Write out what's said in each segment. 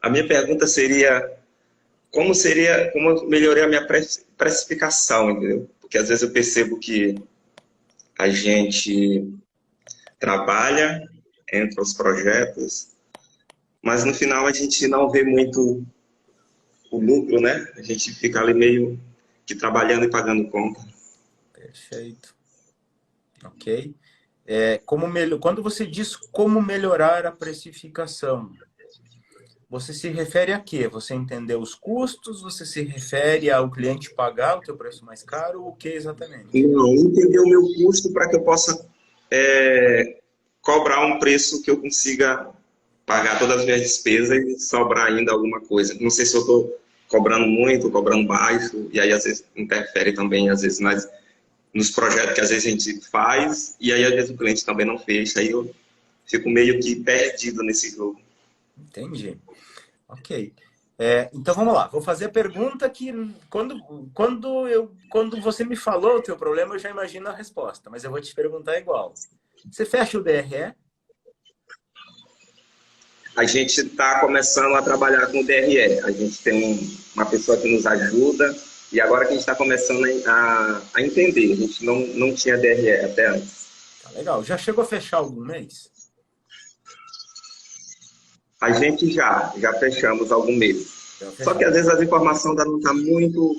A minha pergunta como eu melhorei a minha precificação, entendeu? Porque às vezes eu percebo que a gente trabalha entre os projetos, mas no final a gente não vê muito o lucro, né? A gente fica ali meio que trabalhando e pagando conta. Perfeito. Ok. Quando você diz como melhorar a precificação, você se refere a quê? Você entendeu os custos? Você se refere ao cliente pagar o teu preço mais caro? O que exatamente? Não, entender o meu custo para que eu possa cobrar um preço que eu consiga pagar todas as minhas despesas e sobrar ainda alguma coisa. Não sei se eu estou cobrando muito, cobrando baixo, e aí às vezes interfere também, às vezes, nos projetos que às vezes a gente faz, e aí às vezes o cliente também não fecha, aí eu fico meio que perdido nesse jogo. Entendi. Ok. Então vamos lá. Vou fazer a pergunta que quando você me falou o teu problema, eu já imagino a resposta, mas eu vou te perguntar igual. Você fecha o DRE? A gente está começando a trabalhar com o DRE. A gente tem uma pessoa que nos ajuda e agora que a gente está começando a entender. A gente não tinha DRE até antes. Tá legal. Já chegou a fechar algum mês? A gente já fechamos algum mês. Já Só que fechou. às vezes as informações ainda não estão muito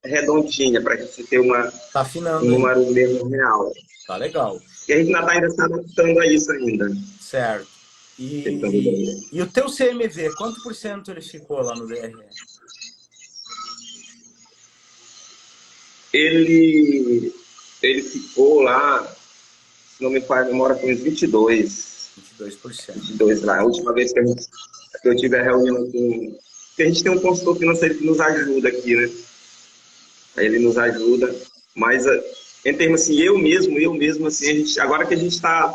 redondinha para a gente ter Tá um afinando ainda. número mesmo real. Tá legal. E a gente ainda está ainda se adaptando a isso ainda. Certo. E o teu CMV, quanto por cento ele ficou lá no DRE? Ele ficou lá, se não me falha a memória, com uns 22. 22%. 22 lá. A última vez que eu tive a reunião com... Porque a gente tem um consultor financeiro que nos ajuda aqui, né? Aí ele nos ajuda, mas em termos assim, eu mesmo, assim, agora que a gente está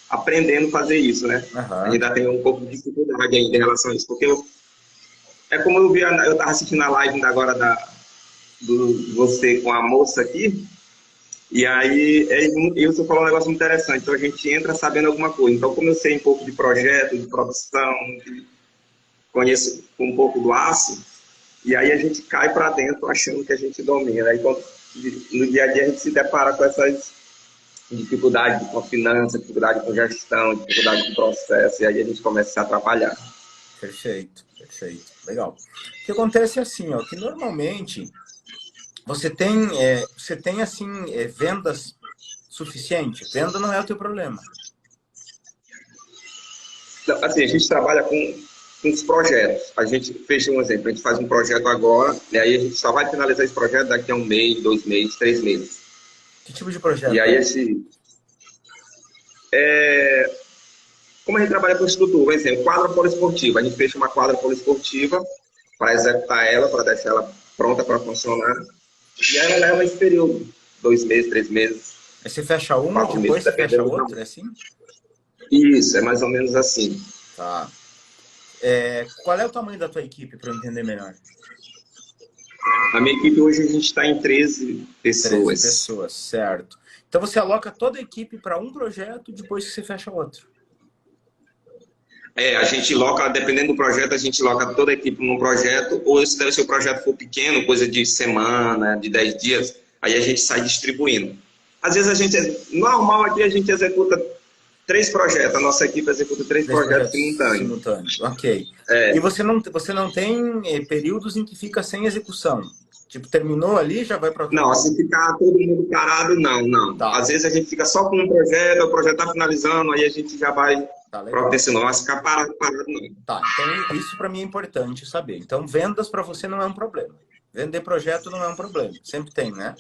aprendendo a fazer isso, né? A gente Aham. ainda tem um pouco de dificuldade ainda em relação a isso, porque é como eu estava assistindo a live ainda agora do você com a moça aqui, e aí você falou um negócio muito interessante, então a gente entra sabendo alguma coisa. Então, como eu sei um pouco de projeto, de produção, conheço um pouco do aço, e aí a gente cai para dentro achando que a gente domina. Aí, no dia a dia a gente se depara com essas dificuldades com a finança, dificuldade com gestão, dificuldade com processo, e aí a gente começa a se atrapalhar. Perfeito, perfeito. Legal. O que acontece é assim, ó, que normalmente você tem assim, vendas suficiente. Venda não é o teu problema. Então, assim, a gente trabalha com os projetos. A gente fecha um exemplo, a gente faz um projeto agora, né, aí a gente só vai finalizar esse projeto daqui a um mês, 2 meses, 3 meses. Que tipo de E projeto aí é? como a gente trabalha com estrutura, por exemplo, quadra poliesportiva, a gente fecha uma quadra poliesportiva para executar ela, para deixar ela pronta para funcionar. E aí ela leva esse período, 2 meses, 3 meses, Aí você fecha uma, 4 meses, depois você fecha dependendo do outra, tamanho. é assim? Isso, é mais ou menos assim. Tá. Qual é o tamanho da tua equipe, para eu entender melhor? A minha equipe hoje a gente está em 13 13 pessoas. pessoas, certo. Então você aloca toda a equipe para um projeto depois que você fecha outro. A gente loca, dependendo do projeto, a gente loca toda a equipe num projeto, ou se o projeto for pequeno, coisa de semana, de 10 dias, aí a gente sai distribuindo. Às vezes normal aqui a gente executa 3 projetos, a nossa equipe executa 3 projetos Projetos simultâneos. simultâneos, ok. E É, você não tem períodos em que fica sem execução? Tipo, terminou ali, já vai para outro não, lado? assim ficar todo mundo parado, não. Tá, Às vezes a gente fica só com um projeto, o projeto está finalizando, aí a gente já vai tá para legal. outra, não vai ficar parado não. Tá, então isso para mim é importante saber. Então, vendas para você não é um problema. Vender projeto não é um problema. Sempre tem, né?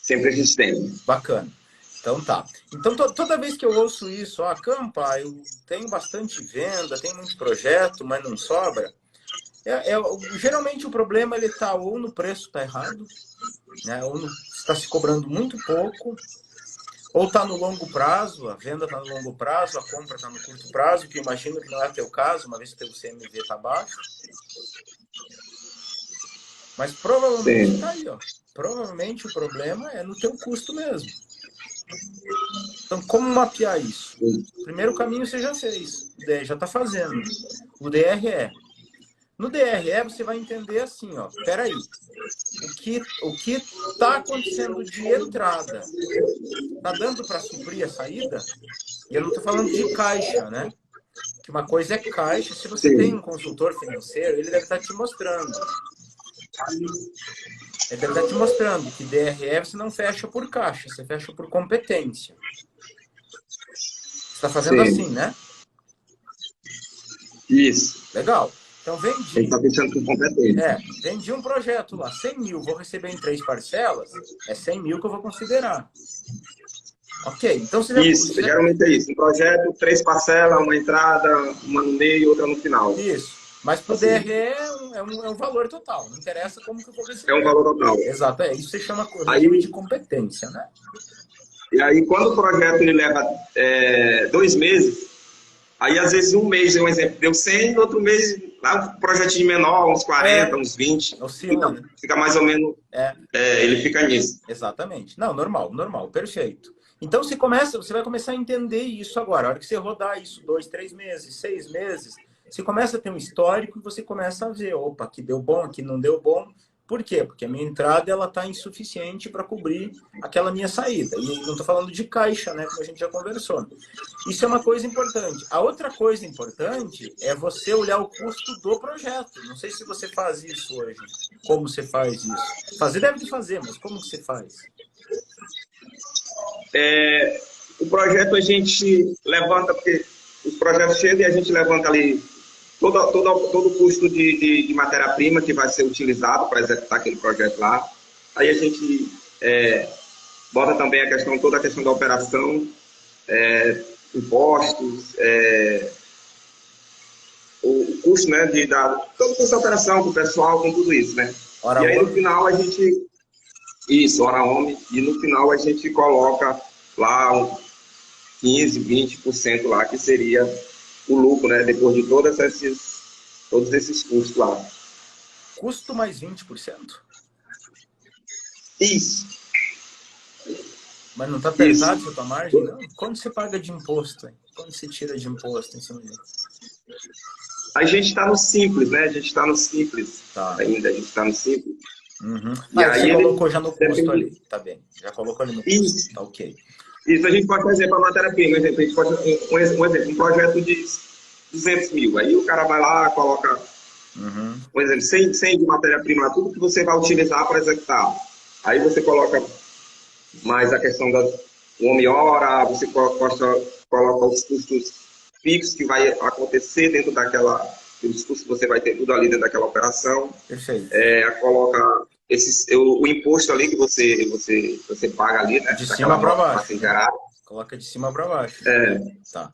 Sempre a gente tem. Bacana. Então tá. Então toda vez que eu ouço isso, Campa, eu tenho bastante venda, tenho muito projeto, mas não sobra. Geralmente o problema ele tá ou no preço tá errado, né? Ou está se cobrando muito pouco, ou está no longo prazo, a venda está no longo prazo, a compra está no curto prazo, que eu imagino que não é teu caso, uma vez que o teu CMV está baixo. Mas provavelmente Sim. está aí, ó. Provavelmente o problema é no teu custo mesmo. Então, como mapear isso? Primeiro caminho você já fez, já está fazendo. o DRE. No DRE você vai entender assim, ó, peraí, o que está acontecendo de entrada, tá dando para suprir a saída? E eu não estou falando de caixa, né? Que uma coisa é caixa. Se você tem um consultor financeiro, ele deve estar te mostrando. Ele deve estar te mostrando que DRE você não fecha por caixa, você fecha por competência. Você está fazendo assim, né? Isso. Legal. Então vendi. Ele está pensando com competência. Vendi um projeto lá, 100 mil, vou receber em 3 parcelas, é 100 mil que eu vou considerar. Ok, então você já... Isso, geralmente é isso. Um projeto, 3 parcelas, uma entrada, uma no meio e outra no final. Isso. Mas para o assim. DRE é um valor total, não interessa como que eu vou receber. É um valor total. Exato, isso você chama regime de competência, né? E aí, quando o projeto ele leva 2 meses, aí às vezes um mês, um exemplo, deu 100, no outro mês, lá um projetinho menor, uns 40, uns 20. Oscila, né? Fica mais ou menos, ele fica nisso. Exatamente. Não, normal, perfeito. Então você vai começar a entender isso agora. A hora que você rodar isso 2, 3 meses, 6 meses, você começa a ter um histórico e você começa a ver, opa, aqui deu bom, aqui não deu bom. Por quê? Porque a minha entrada ela está insuficiente para cobrir aquela minha saída. E não estou falando de caixa, né? Como a gente já conversou. Isso é uma coisa importante. A outra coisa importante é você olhar o custo do projeto. Não sei se você faz isso hoje. Como você faz isso? Fazer deve fazer, mas como você faz? O projeto a gente levanta, porque os projetos chegam e a gente levanta ali todo o custo de matéria-prima que vai ser utilizado para executar aquele projeto lá. Aí a gente bota também toda a questão da operação, impostos, o custo, né, todo o custo da operação, com o pessoal, com tudo isso, né? Hora e aí homem. No final a gente... Isso, hora homem. E no final a gente coloca lá 15%, 20% lá, que seria o lucro, né? Depois de todos esses custos lá. Custo mais 20%? Isso. Mas não está pesado a tua margem, não? Quando você paga de imposto? Hein? Quando você tira de imposto em cima disso? A gente está no simples, né? A gente está no simples ainda. A gente está no simples. Uhum. E aí você colocou já no custo ali. Tá bem. Já colocou ali no custo. Isso. Tá ok. Isso a gente pode fazer para matéria-prima. A gente pode um exemplo, um projeto de 200 mil. Aí o cara vai lá, coloca, por exemplo, 100 de matéria-prima, tudo que você vai utilizar para executar. Aí você coloca mais a questão da homem-hora, você coloca os custos fixos que vai acontecer dentro os custos que você vai ter tudo ali dentro daquela operação. Perfeito. Coloca o imposto ali que você paga ali, né? De cima para baixo. Gerado. Coloca de cima para baixo. Tá.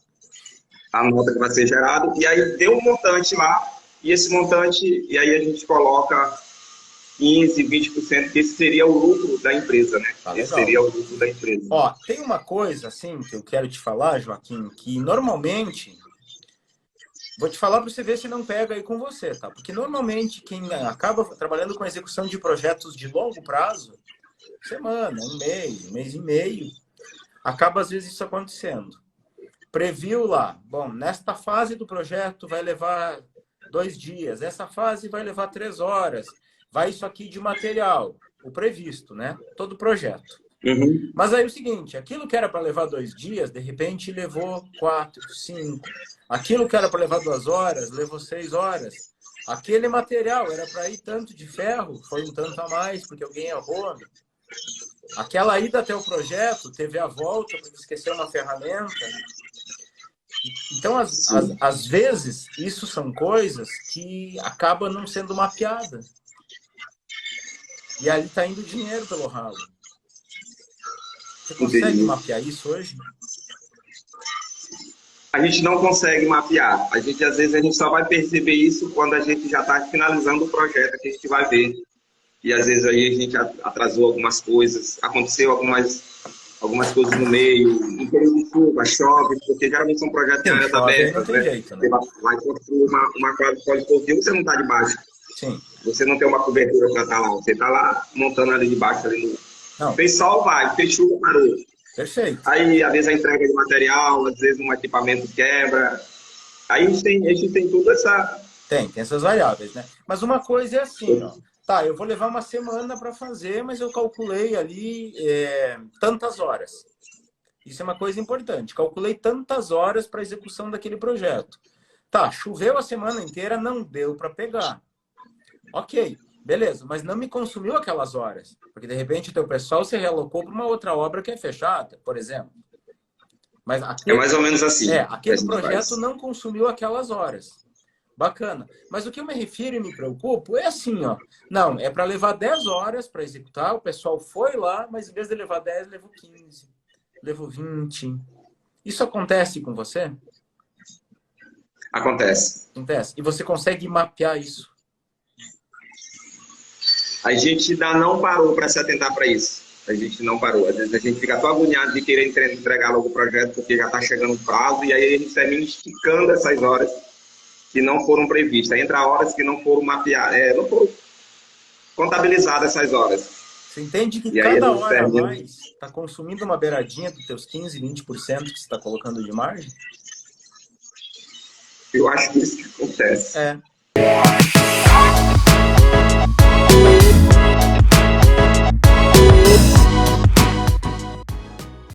A nota que vai ser gerada. E aí deu um montante lá, e esse montante, e aí a gente coloca 15%, 20%, que esse seria o lucro da empresa, né? Esse seria o lucro da empresa. Ó, tem uma coisa, assim, que eu quero te falar, Joaquim, que normalmente... Vou te falar para você ver se não pega aí com você, tá? Porque normalmente quem acaba trabalhando com execução de projetos de longo prazo, semana, um mês e meio, acaba às vezes isso acontecendo. Previu lá, bom, nesta fase do projeto vai levar 2 dias, essa fase vai levar 3 horas, vai isso aqui de material, o previsto, né? Todo projeto. Mas aí é o seguinte, aquilo que era para levar 2 dias, de repente levou 4, 5. Aquilo que era para levar 2 horas, levou 6 horas. Aquele material era para ir tanto de ferro, foi um tanto a mais, porque alguém errou. Aquela ida até o projeto, teve a volta, porque esqueceu uma ferramenta. Então, às vezes, isso são coisas que acabam não sendo mapeadas. E ali está indo dinheiro pelo ralo. Você consegue mapear isso hoje? A gente não consegue mapear. Às vezes, a gente só vai perceber isso quando a gente já está finalizando o projeto, que a gente vai ver. E, às vezes, aí a gente atrasou algumas coisas, aconteceu algumas coisas no meio, em período de chuva, chove, porque geralmente são projetos em áreas abertas. Não tem jeito, né? Você vai construir uma quadra poliesportiva, você não está debaixo. Sim. Você não tem uma cobertura para estar lá. Você está lá montando ali debaixo, ali no... Não. Fez sol, vai. Fez chuva, parou. Perfeito. Aí, às vezes, a entrega de material, às vezes um equipamento quebra. Aí a gente tem tudo essa... Tem essas variáveis, né? Mas uma coisa é assim, ó. Tá, eu vou levar uma semana para fazer, mas eu calculei ali tantas horas. Isso é uma coisa importante. Calculei tantas horas para execução daquele projeto. Tá, choveu a semana inteira, não deu para pegar. Ok, beleza, mas não me consumiu aquelas horas. Porque, de repente, o teu pessoal se realocou para uma outra obra que é fechada, por exemplo. Mas É mais ou menos assim. aquele projeto não consumiu aquelas horas. Bacana. Mas o que eu me refiro e me preocupo é assim, ó. Não, é para levar 10 horas para executar, o pessoal foi lá, mas em vez de levar 10, levou 15, levou 20. Isso acontece com você? Acontece. Acontece. E você consegue mapear isso? A gente ainda não parou para se atentar para isso. A gente não parou. Às vezes a gente fica tão agoniado de querer entregar logo o projeto porque já está chegando o prazo e aí a gente termina esticando essas horas que não foram previstas. Entra horas que não foram mapeadas, não foram contabilizadas essas horas. Você entende que e cada hora a mais está consumindo uma beiradinha dos teus 15, 20% que você está colocando de margem? Eu acho que isso que acontece. É.